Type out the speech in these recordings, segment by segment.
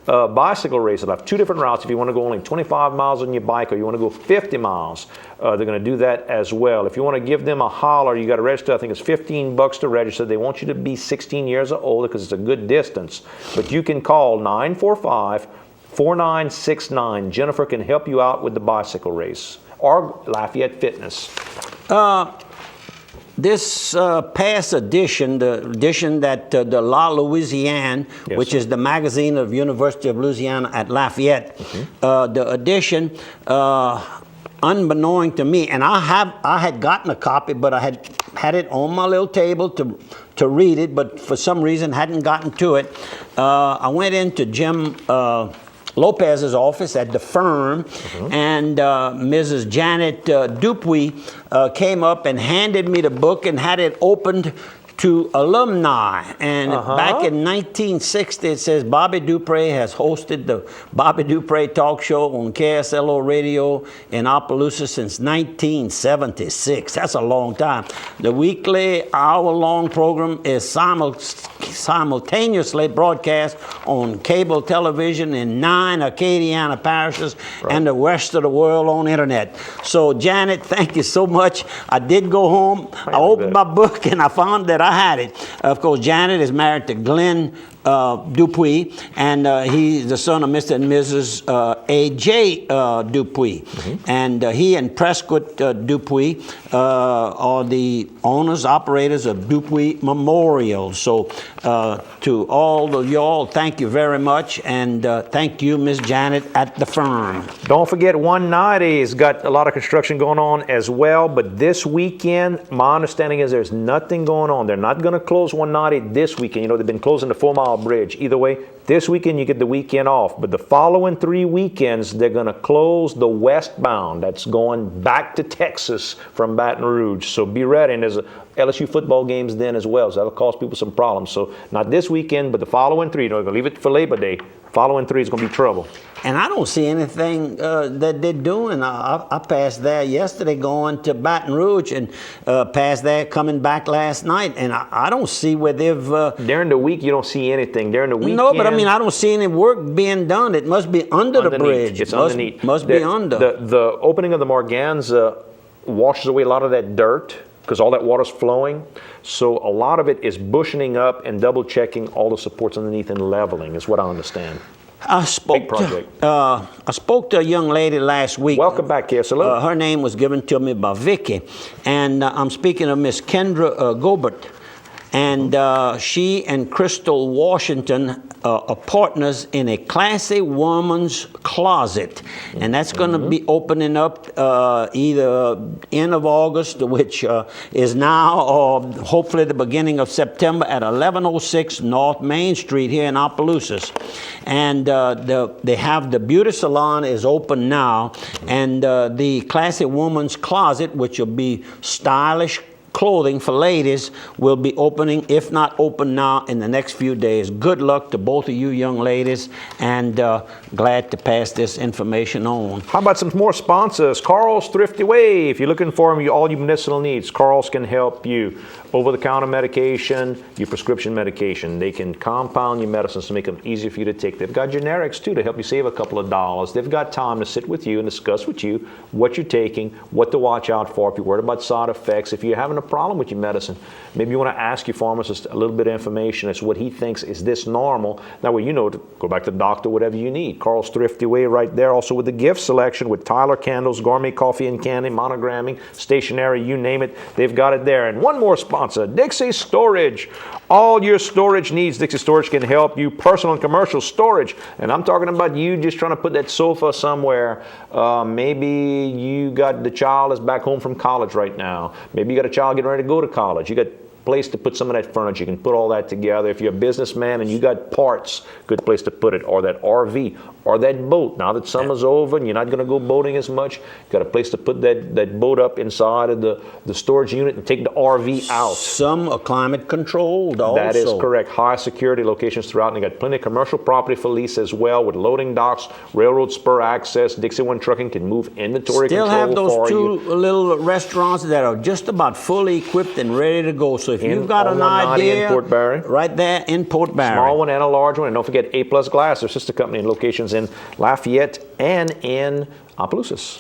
Bicycle race. I'll have two different routes if you want to go only 25 miles on your bike or you want to go 50 miles. They're going to do that as well. If you want to give them a holler, you got to register. I think it's $15 to register. They want you to be 16 years or older because it's a good distance. But you can call 945-4969. Jennifer can help you out with the bicycle race or Lafayette Fitness. This past edition, the edition that the La Louisiane, yes, which is the magazine of University of Louisiana at Lafayette, the edition, unbeknown to me, and I had gotten a copy, but I had it on my little table to read it, but for some reason hadn't gotten to it. I went into Jim Lopez's office at the firm, and Mrs. Janet Dupre came up and handed me the book and had it opened to alumni. And back in 1960, it says Bobby Dupre has hosted the Bobby Dupre Talk Show on KSLO Radio in Opelousas since 1976. That's a long time. The weekly hour-long program is simultaneously broadcast on cable television in 9 Acadiana parishes and the rest of the world on internet. So Janet, thank you so much. I did go home. I opened my book and I found that I had it. Of course, Janet is married to Glenn Dupuy, and he's the son of Mr. and Mrs. A.J. Dupuy. And he and Prescott Dupuy are the owners, operators of Dupuy Memorial. So to all of y'all, thank you very much, and thank you, Miss Janet, at the firm. Don't forget 190's got a lot of construction going on as well, but this weekend, my understanding is there's nothing going on. They're not going to close 190 this weekend. You know, they've been closing the 4 Mile Bridge. Either way, this weekend you get the weekend off, but the following 3 weekends they're going to close the westbound that's going back to Texas from Baton Rouge. So be ready, and there's LSU football games then as well, so that'll cause people some problems. So not this weekend, but the following 3. They're going to leave it for Labor Day. Following 3 is going to be trouble. And I don't see anything that they're doing. I passed there yesterday going to Baton Rouge, and passed there coming back last night, and I don't see where they've... During the week, you don't see anything. During the weekend... No, but I mean, I don't see any work being done. It must be underneath the bridge. It's underneath. Must be under. The opening of the Morganza washes away a lot of that dirt because all that water's flowing. So a lot of it is bushioning up and double checking all the supports underneath and leveling is what I understand. I spoke to a young lady last week. Welcome back, KSLO. Her name was given to me by Vicky, and I'm speaking of Miss Kendra Gobert. And she and Crystal Washington are partners in a classy woman's closet. And that's going to be opening up either end of August, which is now, or hopefully the beginning of September at 1106 North Main Street here in Opelousas. And they have the beauty salon is open now. And the classy woman's closet, which will be stylish clothing for ladies, will be opening, if not open now, in the next few days. Good luck to both of you young ladies, and glad to pass this information on. How about some more sponsors? Carl's Thrifty Way. If you're looking for them, all your medicinal needs, Carl's can help you. Over-the-counter medication, your prescription medication. They can compound your medicines to make them easier for you to take. They've got generics, too, to help you save a couple of dollars. They've got time to sit with you and discuss with you what you're taking, what to watch out for, if you're worried about side effects, if you're having a problem with your medicine. Maybe you want to ask your pharmacist a little bit of information as to what he thinks, is this normal? That way you know to go back to the doctor, whatever you need. Carl's Thrifty Way right there. Also with the gift selection with Tyler Candles, Gourmet Coffee and Candy, monogramming, stationery, you name it, they've got it there. And one more sponsor, Dixie Storage. All your storage needs, Dixie Storage can help you. Personal and commercial storage. And I'm talking about you just trying to put that sofa somewhere. Maybe you got the child that's back home from college right now. Maybe you got a child getting ready to go to college. You got place to put some of that furniture. You can put all that together. If you're a businessman and you got parts, good place to put it. Or that RV, or that boat. Now that summer's over and you're not going to go boating as much, you got a place to put that boat up inside of the storage unit and take the RV out. Some are climate controlled also. That is correct. High security locations throughout, and they got plenty of commercial property for lease as well, with loading docks, railroad spur access. Dixie One Trucking can move inventory Still control have those for two you. little restaurants that are just about fully equipped and ready to go. So So if In you've got on an 190 in idea, Port Barre. right there in Port Barre. Small one and a large one. And don't forget A Plus Glass, their sister company in locations in Lafayette and in Opelousas.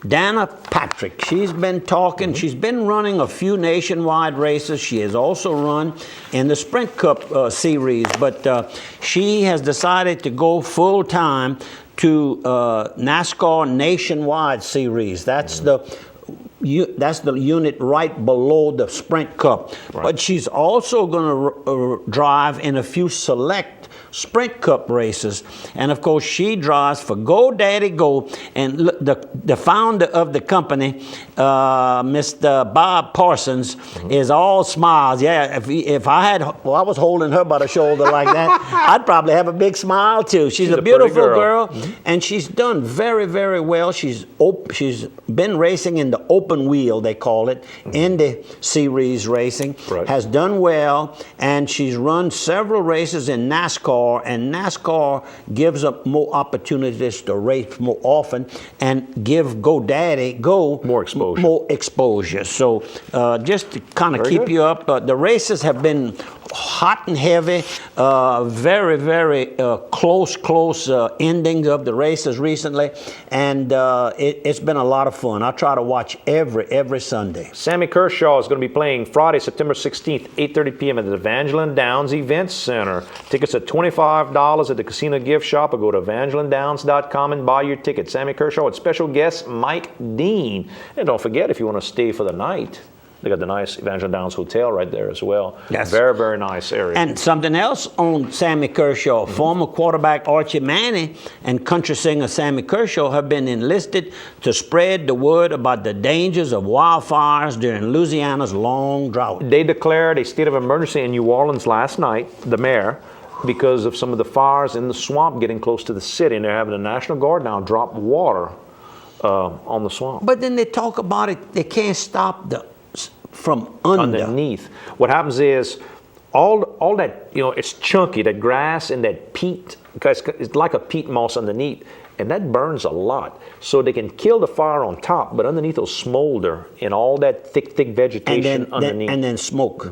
Dana Patrick, she's been talking, she's been running a few nationwide races. She has also run in the Sprint Cup series, but she has decided to go full time to NASCAR Nationwide Series. That's that's the unit right below the Sprint Cup. Right. But she's also going to drive in a few select Sprint Cup races. And of course, she drives for Go Daddy Go. And the founder of the company, Mr. Bob Parsons, is all smiles. Yeah, if I was holding her by the shoulder like that, I'd probably have a big smile too. She's a beautiful girl, and she's done very, very well. She's been racing in the open wheel, they call it, in the series racing. Right. Has done well, and she's run several races in NASCAR, and NASCAR gives up more opportunities to race more often and give Go Daddy Go more exposure. More exposure. So just to kind of keep you up, the races have been hot and heavy, very, very close endings of the races recently, and it's been a lot of fun. I try to watch every Sunday. Sammy Kershaw is going to be playing Friday, September 16th, 8:30 p.m. at the Evangeline Downs Event Center. Tickets are $25 at the casino gift shop, or go to evangelinedowns.com and buy your ticket. Sammy Kershaw with special guest Mike Dean. And don't forget, if you want to stay for the night, they got the nice Evangeline Downs Hotel right there as well. Yes. Very, very nice area. And something else on Sammy Kershaw, former quarterback Archie Manning and country singer Sammy Kershaw have been enlisted to spread the word about the dangers of wildfires during Louisiana's long drought. They declared a state of emergency in New Orleans last night, the mayor, because of some of the fires in the swamp getting close to the city. And they're having the National Guard now drop water on the swamp. But then they talk about it, they can't stop from underneath. What happens is all that, it's chunky, that grass and that peat, because it's like a peat moss underneath, and that burns a lot. So they can kill the fire on top, but underneath it'll smolder in all that thick vegetation underneath. And then smoke.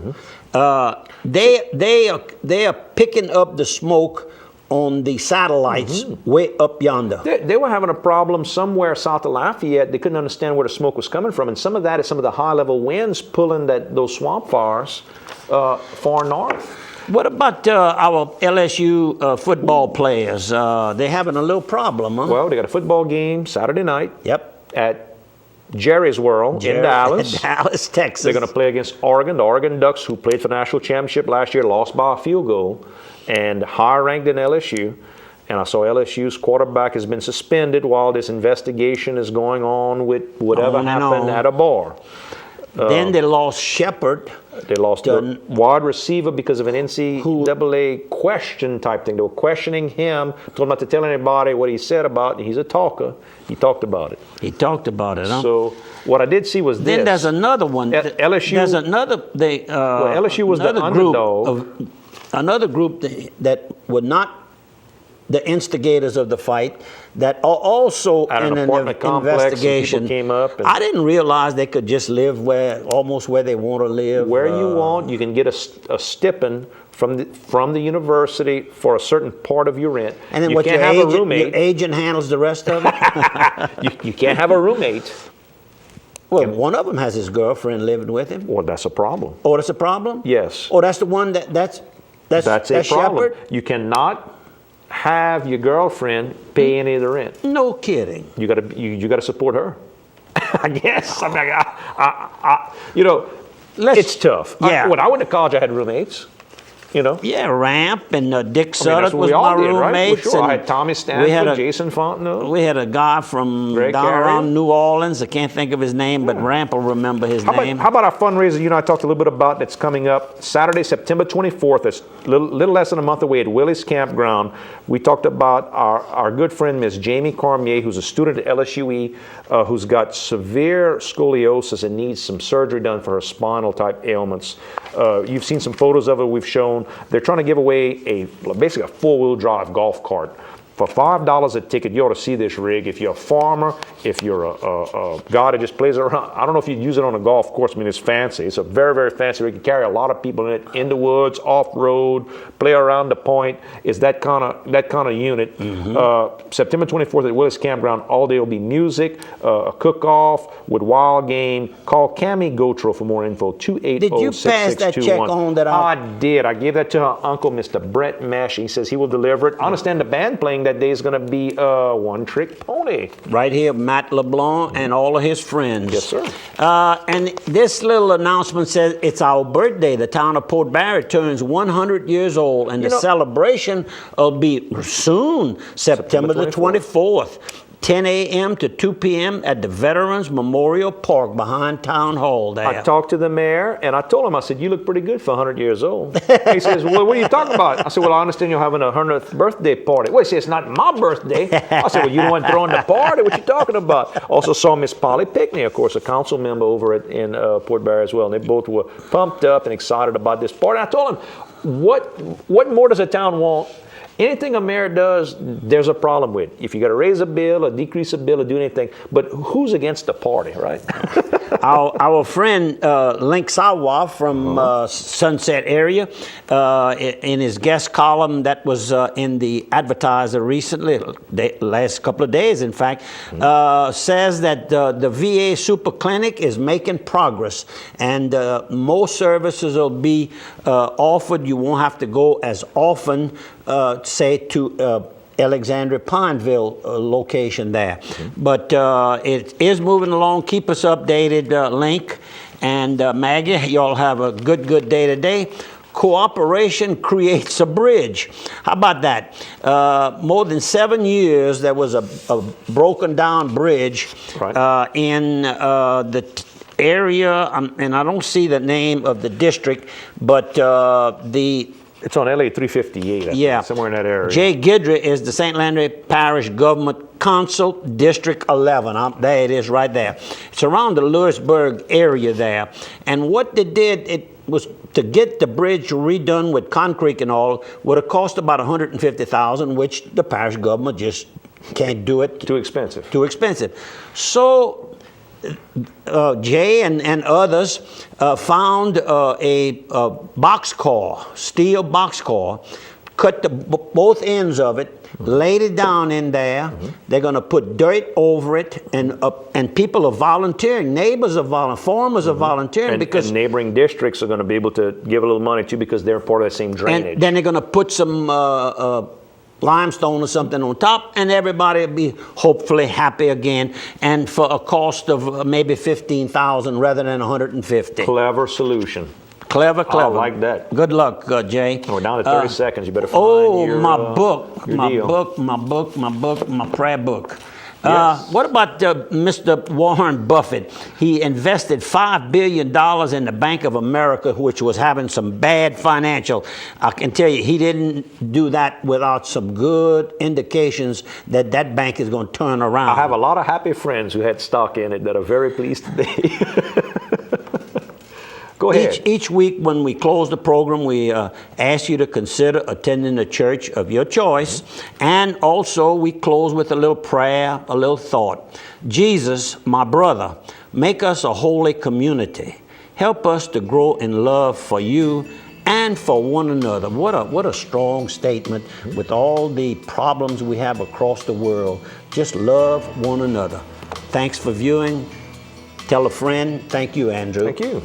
They are picking up the smoke on the satellites way up yonder. They were having a problem somewhere south of Lafayette. They couldn't understand where the smoke was coming from, and some of that is some of the high-level winds pulling those swamp fires far north. What about our LSU football players? They're having a little problem, huh? Well, they got a football game Saturday night. Yep. At Jerry's World in Dallas. Dallas, Texas. They're going to play against Oregon. The Oregon Ducks, who played for the national championship last year, lost by a field goal, and higher ranked than LSU. And I saw LSU's quarterback has been suspended while this investigation is going on with whatever happened at a bar. Then they lost Shepard. They lost the wide receiver because of an NCAA question type thing. They were questioning him, told him not to tell anybody what he said about it. He's a talker. He talked about it. He talked about it, huh? So what I did see was this. Then there's another one. LSU. There's another. LSU was the underdog. Another group that were not the instigators of the fight, that are also in an investigation. Came up I didn't realize they could just live almost where they want to live. Where you want. You can get a stipend from the university for a certain part of your rent. And then you can't have a roommate. Your agent handles the rest of it? you can't have a roommate. Well, one of them has his girlfriend living with him. Well, that's a problem. Oh, that's a problem? Yes. Oh, that's the one that's a problem. Shepard? You cannot have your girlfriend pay any of the rent. No kidding. You gotta support her. I guess. I mean, it's tough. Yeah. When I went to college, I had roommates. Yeah, Ramp and Dick Sutter was we all my did, right? roommates. Well, sure. I had Tommy Stanford, Jason Fontenot. We had a guy from down around New Orleans. I can't think of his name, but Ramp will remember his name. How about our fundraiser you and I talked a little bit about that's coming up Saturday, September 24th. It's a little less than a month away at Willie's Campground. We talked about our good friend, Miss Jamie Cormier, who's a student at LSUE, who's got severe scoliosis and needs some surgery done for her spinal type ailments. You've seen some photos of it we've shown. They're trying to give away basically a four-wheel drive golf cart. For $5 a ticket, you ought to see this rig. If you're a farmer, if you're a guy that just plays around, I don't know if you'd use it on a golf course. I mean, it's fancy. It's a very, very fancy rig. You can carry a lot of people in it, in the woods, off-road, play around the point. It's that kind of unit. September 24th at Willis Campground, all day will be music, a cook-off with wild game. Call Cammie Gotro for more info, 280-6621. Did you pass that check on that? I did. I gave that to her uncle, Mr. Brett Mash. He says he will deliver it. I understand the band playing that day is going to be One Trick Pony. Right here, Matt LeBlanc and all of his friends. Yes, sir. And this little announcement says it's our birthday. The town of Port Barre turns 100 years old, and the celebration will be soon, September the 24th. 10 a.m. to 2 p.m. at the Veterans Memorial Park behind Town Hall there. I talked to the mayor, and I told him, I said, you look pretty good for 100 years old. He says, well, what are you talking about? I said, well, I understand you're having a 100th birthday party. Well, he said, it's not my birthday. I said, well, you don't want to throw in the party? What you talking about? Also saw Miss Polly Pickney, of course, a council member over in Port Barre as well, and they both were pumped up and excited about this party. And I told him, what more does a town want? Anything a mayor does, there's a problem with. If you got to raise a bill or decrease a bill or do anything, but who's against the party, right? Our friend Link Sawa from Sunset area, in his guest column that was in the Advertiser recently, last couple of days in fact, says that the VA Super Clinic is making progress, and more services will be offered. You won't have to go as often, say, to Alexandria Pineville location there. But it is moving along. Keep us updated, Link. And Maggie, y'all have a good day today. Cooperation creates a bridge. How about that? More than 7 years, there was a broken down bridge in the area, and I don't see the name of the district, but it's on LA 358, I think, somewhere in that area. Jay Guidry is the St. Landry Parish Government Council, District 11. There it is right there. It's around the Lewisburg area there. And what they did, it was to get the bridge redone with concrete and all, would have cost about $150,000, which the parish government just can't do it. Too expensive. Too expensive. So Jay and others found a boxcar, steel boxcar, cut both ends of it, laid it down in there. They're going to put dirt over it, and people are volunteering. Neighbors are volunteering. Farmers are volunteering because neighboring districts are going to be able to give a little money too because they're part of the same drainage. And then they're going to put some limestone or something on top, and everybody will be hopefully happy again, and for a cost of maybe $15,000 rather than $150,000. Clever solution. Clever. I like that. Good luck, Jay. We're down to 30 seconds. You better find your my book, my prayer book. Yes. What about Mr. Warren Buffett? He invested $5 billion in the Bank of America, which was having some bad financial. I can tell you, he didn't do that without some good indications that that bank is going to turn around. I have a lot of happy friends who had stock in it that are very pleased today. Go ahead. Each week when we close the program, we ask you to consider attending a church of your choice. And also we close with a little prayer, a little thought. Jesus, my brother, make us a holy community. Help us to grow in love for you and for one another. What a strong statement with all the problems we have across the world. Just love one another. Thanks for viewing. Tell a friend. Thank you, Andrew. Thank you.